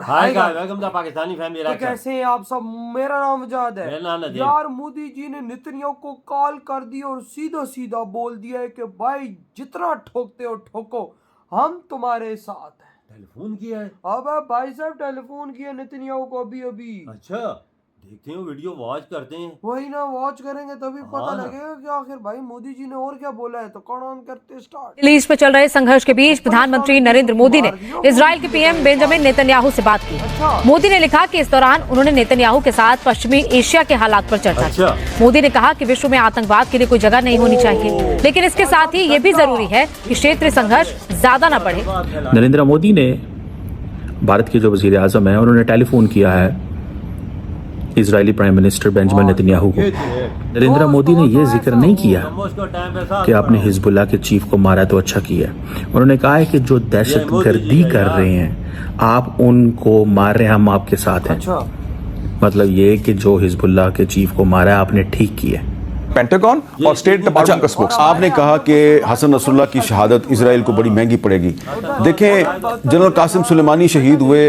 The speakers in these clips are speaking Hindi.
Hi guys, welcome to Pakistani family to reaction. कैसे हैं आप सब। मेरा नाम आजाद है। मेरा नाम नदीम। यार मोदी जी ने नेतन्याहू को कॉल कर दी और सीधा सीधा बोल दिया है कि भाई जितना ठोकते हो ठोको, हम तुम्हारे साथ हैं। टेलीफोन किया है? अब भाई साहब टेलीफोन किया नेतन्याहू को अभी अभी। अच्छा, देखते हैं वीडियो वॉच करते हैं। वही ना, वॉच करेंगे तभी पता हाँ ना। लगेगा कि आखिर भाई मोदी जी ने और क्या बोला है। तो कौन ऑन करते स्टार्ट। मिडल ईस्ट में चल रहे संघर्ष के बीच प्रधानमंत्री नरेंद्र मोदी ने इजराइल के पीएम बेंजामिन नेतन्याहू से बात की। मोदी ने लिखा कि इस दौरान उन्होंने नेतन्याहू के साथ पश्चिमी एशिया के हालात पर चर्चा की। मोदी ने कहा कि विश्व में आतंकवाद के लिए कोई जगह नहीं होनी चाहिए, लेकिन इसके साथ ही ये भी जरूरी है कि क्षेत्रीय संघर्ष ज्यादा न बढ़े। नरेंद्र मोदी ने भारत के जो वजीर आजम है उन्होंने टेलीफोन किया है Israeli prime minister Benjamin Netanyahu को। नरेंद्र मोदी ने यह जिक्र नहीं किया कि आपने हिजबुल्लाह के चीफ को मारा तो अच्छा किया। उन्होंने कहा है कि जो दहशतगर्दी कर रहे हैं आप उनको मार रहे हैं, हम आपके साथ हैं। मतलब ये कि जो हिजबुल्लाह के चीफ को मारा है आपने ठीक किया। पेंटागन और स्टेट डिपार्टमेंट का स्पोक्स आपने कहा कि हसन नसरुल्लाह की शहादत इजराइल को बड़ी महंगी पड़ेगी। देखें, जनरल कासिम सुलेमानी शहीद हुए,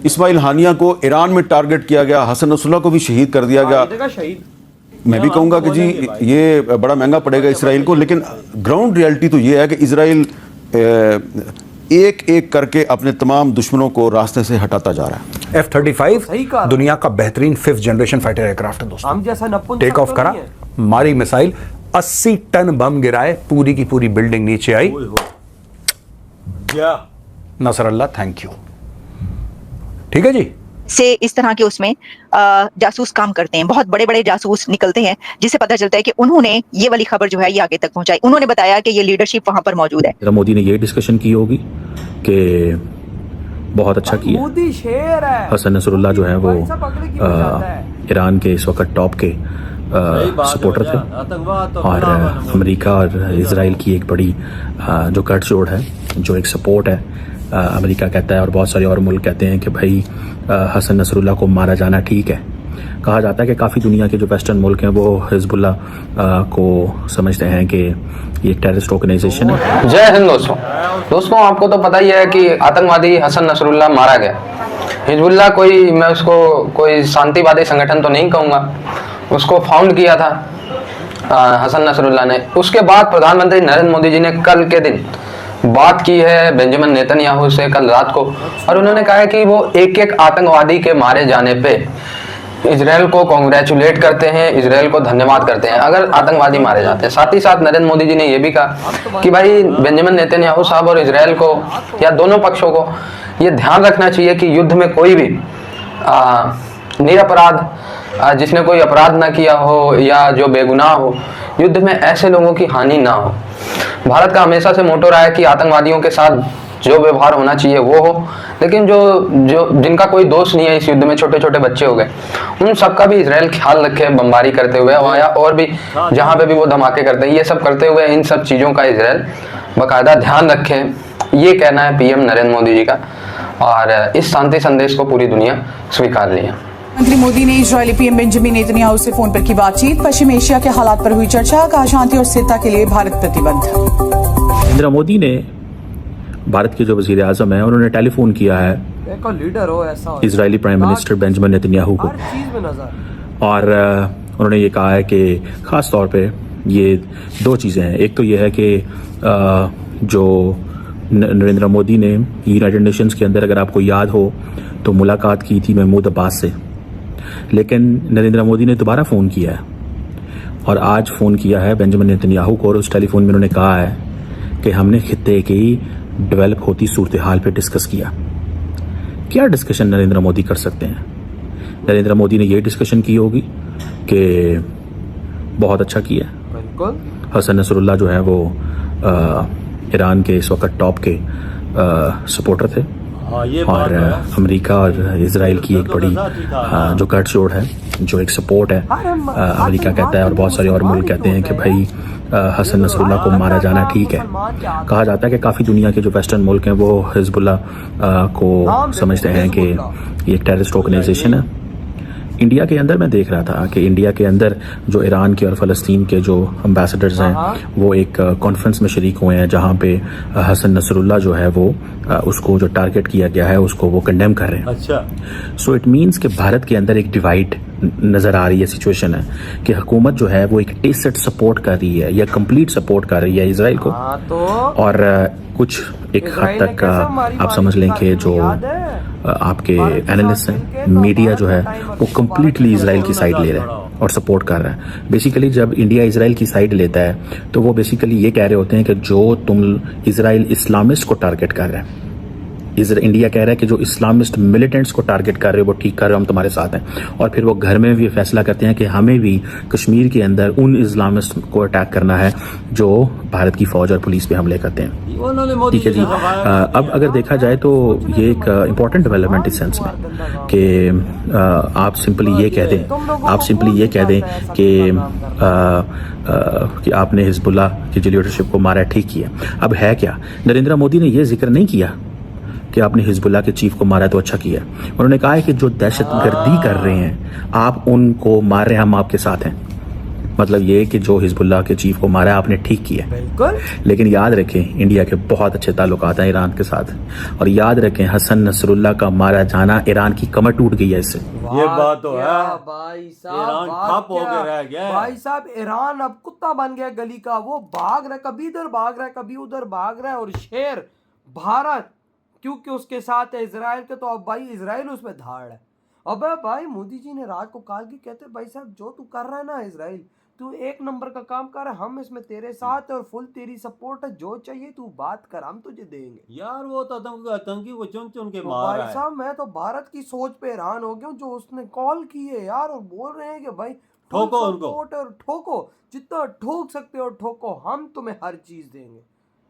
इस्माइल हानिया को ईरान में टारगेट किया गया, हसन नसरुल्लाह को भी शहीद कर दिया गया। मैं भी कहूंगा कि जी ये बड़ा महंगा पड़ेगा इसराइल को, लेकिन ग्राउंड रियलिटी तो ये है कि इसराइल एक एक करके अपने तमाम दुश्मनों को रास्ते से हटाता जा रहा है। F-35 दुनिया का बेहतरीन 5th जनरेशन फाइटर एयरक्राफ्ट है दोस्तों। हम जैसा नपुंसक टेक ऑफ करा, मारी मिसाइल, 80 टन बम गिराए, पूरी की पूरी बिल्डिंग नीचे आई। Nasrallah thank you. ठीक है जी। से इस तरह के उसमें जासूस काम करते हैं, बहुत बड़े बड़े जासूस निकलते हैं, जिससे पता चलता है कि उन्होंने ये वाली खबर जो है ये आगे तक पहुंचाई। उन्होंने बताया कि ये लीडरशिप वहां पर मौजूद है। मोदी ने ये डिस्कशन की होगी कि बहुत अच्छा किया। मोदी शेर है। हसन नसरुल्लाह जो है वो ईरान के इस वक्त टॉप के सपोर्टर थे और अमेरिका और इजराइल की एक बड़ी जो गठजोड़ है, जो एक सपोर्ट है, अमेरिका कहता है और बहुत सारे और मुल्क कहते हैं कि भाई हसन नसरुल्लाह को मारा जाना ठीक है। कहा जाता है कि काफ़ी दुनिया के जो वेस्टर्न मुल्क हैं वो हिजबुल्लाह को समझते हैं कि ये एक टेररिस्ट ऑर्गेनाइजेशन है। जय हिंद दोस्तों, आपको तो पता ही है कि आतंकवादी हसन नसरुल्लाह मारा गया। हिजबुल्लाह कोई, मैं उसको कोई शांतिवादी संगठन तो नहीं कहूँगा, उसको फाउंड किया था हसन नसरुल्लाह ने। उसके बाद प्रधानमंत्री नरेंद्र मोदी जी ने कल के दिन बात की है बेंजामिन नेतन्याहू से कल रात को, और उन्होंने कहा है कि वो एक एक आतंकवादी के मारे जाने पे इजराइल को कॉन्ग्रेचुलेट करते हैं, इजराइल को धन्यवाद करते हैं अगर आतंकवादी मारे जाते हैं। साथ ही साथ नरेंद्र मोदी जी ने यह भी कहा कि भाई बेंजामिन नेतन्याहू साहब और इजराइल को या दोनों पक्षों को ये ध्यान रखना चाहिए कि युद्ध में कोई भी निरपराध, जिसने कोई अपराध ना किया हो या जो बेगुनाह हो, युद्ध में ऐसे लोगों की हानि ना हो। भारत का हमेशा से मोटो रहा है कि आतंकवादियों के साथ जो व्यवहार होना चाहिए वो हो, लेकिन जो जिनका कोई दोष नहीं है इस युद्ध में, छोटे छोटे बच्चे हो गए, उन सबका भी इजराइल ख्याल रखे बमबारी करते हुए या और भी जहां पे भी वो धमाके करते हैं, ये सब करते हुए इन सब चीजों का इजराइल बाकायदा ध्यान रखे। ये कहना है पीएम नरेंद्र मोदी जी का, और इस शांति संदेश को पूरी दुनिया स्वीकार ली है। प्रधानमंत्री मोदी ने इजरायली पीएम बेंजामिन नेतन्याहू से फोन पर की बातचीत, पश्चिम एशिया के हालात पर हुई चर्चा, कहा शांति और स्थिरता के लिए भारत प्रतिबद्ध। नरेंद्र मोदी ने भारत के जो वजीर आजम है उन्होंने टेलीफोन किया है लीडर हो ऐसा Israeli prime minister Benjamin Netanyahu को, और उन्होंने ये कहा है कि ख़ास तौर पे ये दो चीज़ें हैं। एक तो ये है कि जो नरेंद्र मोदी ने यूनाइटेड नेशंस के अंदर, अगर आपको याद हो, तो मुलाकात की थी महमूद अब्बास से, लेकिन नरेंद्र मोदी ने दोबारा फ़ोन किया है और आज फ़ोन किया है बेंजामिन नेतन्याहू को, और उस टेलीफोन में उन्होंने कहा है कि हमने खित्ते की डेवलप होती सूरत हाल पर डिस्कस किया। क्या डिस्कशन नरेंद्र मोदी कर सकते हैं? नरेंद्र मोदी ने ये डिस्कशन की होगी कि बहुत अच्छा किया। हसन नसरुल्लाह जो है वो ईरान के इस वक्त टॉप के सपोर्टर थे और अमेरिका और इजराइल की एक बड़ी जो गठजोड़ है, जो एक सपोर्ट है, अमेरिका कहता है और बहुत सारे और मुल्क कहते हैं कि भाई हसन नसरुल्लाह को मारा जाना ठीक है। कहा जाता है कि काफ़ी दुनिया के जो वेस्टर्न मुल्क हैं वो हिजबुल्लाह को समझते हैं कि ये एक टेररिस्ट ऑर्गेनाइजेशन है। इंडिया के अंदर मैं देख रहा था कि इंडिया के अंदर जो ईरान के और फ़लस्तीन के जो एम्बेसडर्स हैं वो एक कॉन्फ्रेंस में शरीक हुए हैं जहां पे हसन नसरुल्लाह जो है वो उसको जो टारगेट किया गया है उसको वो कंडेम कर रहे हैं। अच्छा, सो इट मीन्स कि भारत के अंदर एक डिवाइड नजर आ रही है, सिचुएशन है कि हुकूमत जो है वो एक टेसिट सपोर्ट कर रही है या कंप्लीट सपोर्ट कर रही है इसराइल को। तो और कुछ एक हद तक आप समझ लें कि जो आपके एनालिस्ट हैं, मीडिया जो है वो कम्प्लीटली इसराइल की साइड ले रहा है और सपोर्ट कर रहा है। बेसिकली जब इंडिया इसराइल की साइड लेता है तो वो बेसिकली ये कह रहे होते हैं कि जो तुम इसराइल इस्लामिस्ट को टारगेट कर रहे हैं, इंडिया कह रहा है कि जो इस्लामिस्ट मिलिटेंट्स को टारगेट कर रहे हो वो ठीक कर रहे हो, हम तुम्हारे साथ हैं। और फिर वो घर में भी फैसला करते हैं कि हमें भी कश्मीर के अंदर उन इस्लामिस्ट को अटैक करना है जो भारत की फौज और पुलिस पे हमले करते हैं। ठीक है जी। अब अगर देखा जाए तो ये एक इम्पॉर्टेंट डेवलपमेंट इस सेंस में कि आप सिंपली ये कह दें कि आपने हिजबुल्लाह की जो लीडरशिप को मारा, ठीक किया। अब है क्या, नरेंद्र मोदी ने यह जिक्र नहीं किया कि आपने हिजबुल्लाह के चीफ को मारा है तो अच्छा किया। उन्होंने कहा है कि जो दहशतगर्दी कर रहे हैं आप उनको मार रहे हैं, हम आपके साथ हैं। मतलब ये कि जो हिजबुल्लाह के चीफ को मारा है आपने ठीक किया। बिल्कुल। लेकिन याद रखें इंडिया के बहुत अच्छे ताल्लुकात हैं ईरान के साथ, और याद रखें हसन नसरुल्लाह का मारा जाना ईरान की कमर टूट गई है इससे। ये बात तो है भाई साहब, ईरान ठप हो के रह गया है। भाई साहब ईरान अब कुत्ता बन गया गली का, वो भाग रहा है, कभी इधर भाग रहा है कभी उधर भाग रहा है। और शेर भारत क्योंकि उसके साथ है इजराइल के, तो अब भाई इजराइल उसमें धाड़ है। अबे भाई मोदी जी ने रात को काल की कहते भाई साहब जो तू कर रहा है ना इजराइल, तू एक नंबर का काम कर रहा है, हम इसमें तेरे साथ है और फुल तेरी सपोर्ट है, जो चाहिए तू बात कर हम तुझे देंगे। यार वो तो आतंकी को चुन चुन के तो मार रहा भाई है। साहब मैं तो भारत की सोच पे हैरान हो गया हूँ, जो उसने कॉल की है यार, और बोल रहे हैं कि भाई ठोको उनको, और ठोको, जितना ठोक सकते हो ठोको, हम तुम्हें हर चीज देंगे।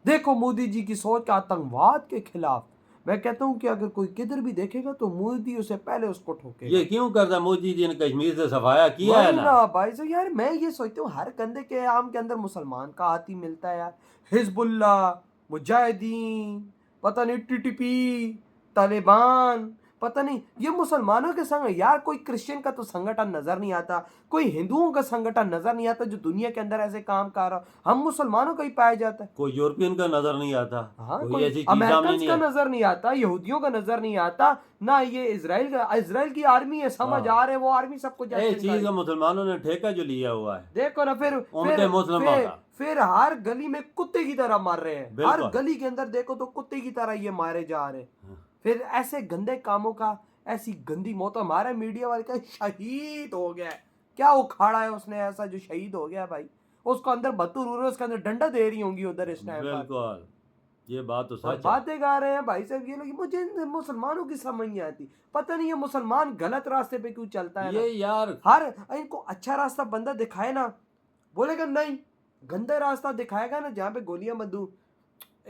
देखो मोदी जी की सोच आतंकवाद के खिलाफ। मैं कहता हूँ कि अगर कोई किधर भी देखेगा तो मोदी उसे पहले उसको ठोकेगा। ये क्यों करता है? मोदी जी ने कश्मीर से सफाया किया है ना भाई साहब। यार मैं ये सोचता हूँ हर कंधे के आम के अंदर मुसलमान का हाथी मिलता है यार। हिजबुल्लाह, मुजाहिदीन, पता नहीं टीटीपी, तालिबान, पता नहीं ये मुसलमानों के संग यार। कोई क्रिश्चियन का तो संगठन नजर नहीं आता, कोई हिंदुओं का संगठन नजर नहीं आता जो दुनिया के अंदर ऐसे काम कर रहा। हम मुसलमानों का ही पाया जाता है। कोई यूरोपियन का नजर नहीं आता, कोई ऐसी चीज अमेरिकन का नजर नहीं आता, यहूदियों का नजर नहीं आता ना। ये इजराइल की आर्मी है, समझ आ रहे वो आर्मी सबको चीज का मुसलमानों ने ठेका जो लिया हुआ है। देखो ना फिर हर गली में कुत्ते की तरह मार रहे हैं। हर गली के अंदर देखो तो कुत्ते की तरह ये मारे जा रहे हैं। फिर ऐसे गंदे कामों का, ऐसी गंदी मौत। हमारे मीडिया वाले का शहीद हो गया, क्या उखाड़ा है उसने ऐसा जो शहीद हो गया भाई। उसको अंदर बतूर हो रहे, उसके अंदर डंडा दे रही होंगी उधर इस टाइम। बिल्कुल, ये बात तो सच है। बातें गा रहे हैं भाई साहब ये लोग। मुझे मुसलमानों की समझ नहीं आती, पता नहीं ये मुसलमान गलत रास्ते पे क्यों चलता है। ये यार हर इनको अच्छा रास्ता बंदा दिखाए ना, बोलेगा नहीं। गंदा रास्ता दिखाएगा ना जहाँ पे गोलियां बंदूक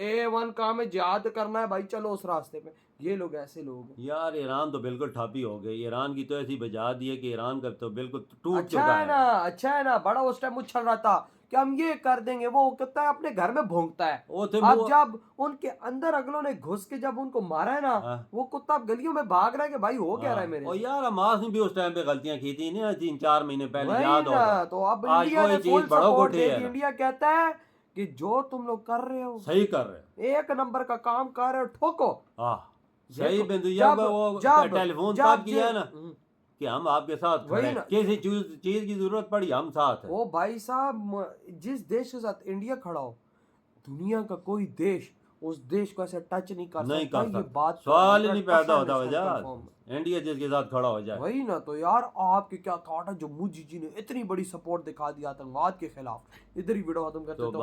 A1 काम है, जिहाद करना है भाई, चलो उस रास्ते पे। ये लोग ऐसे लोग यार। ईरान तो बिल्कुल ठापी हो गई। ईरान की तो ऐसी बजा दी है कि ईरान का तो बिल्कुल टूट चुका है। अच्छा है ना। बड़ा उस टाइम उछल रहा था कि हम ये कर देंगे, वो कितना अपने घर में भोंकता है। अब जब उनके अंदर अगलों ने घुस के जब उनको मारा है ना, वो कुत्ता अब गलियों में भाग रहा है कि भाई हो क्या रहा है मेरे। और यार हमास ने भी उस टाइम पे गलतियां की थी ना, 3-4 महीने पहले, याद होगा। तो अब इंडिया ने फुल सपोर्ट दे दी। इंडिया कहता है कि जो तुम लोग कर रहे हो सही कर रहे हो, एक नंबर का काम कर रहे हो, ठोको। सही बिंदु। जब टेलीफोन तब किया है ना कि हम आपके साथ खड़े, किसी चीज की जरूरत पड़ी हम साथ हैं। ओ भाई साहब जिस देश के साथ इंडिया खड़ा हो, दुनिया का कोई देश उस देश को ऐसे टच नहीं कर सकता। ये बात सवाल ही नहीं पैदा होता वजह इंडिया जिसके साथ खड़ा हो जाए। वही ना। तो यार आपके क्या थॉट है जो मोदी जी ने इतनी बड़ी सपोर्ट दिखा दी आतंकवाद के खिलाफ। इधर ही वीडियो खत्म करते तो